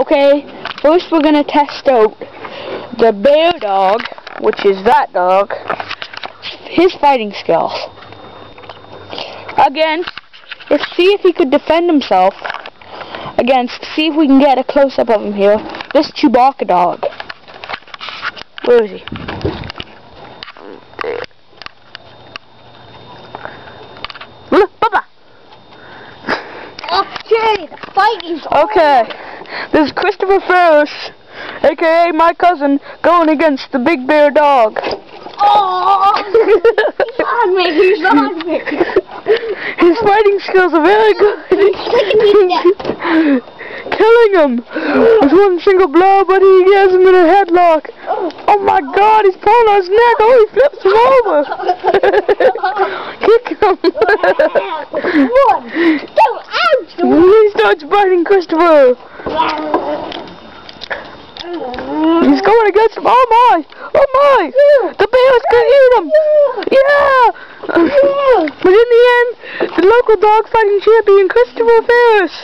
Okay, first we're gonna test out the bear dog, which is that dog, his fighting skills. Again, see if he could defend himself against, see if we can get a close-up of him here, this Chewbacca dog. Where is he? Look, Bubba! Okay, the fight is Okay, this is Christopher Ferris, aka my cousin, going against the big bear dog. Oh! He's on me, he's on me! His fighting skills are very good. Killing him with one single blow, but he has him in a headlock. Oh my God, he's pulling on his neck. Oh, he flips him over. Kick him. 1, 2, ouch! He starts biting Christopher. He's going against him. Oh my! Oh my! The bears can eat him! Yeah! But in the end, the local dog fighting champion, Christopher Ferris,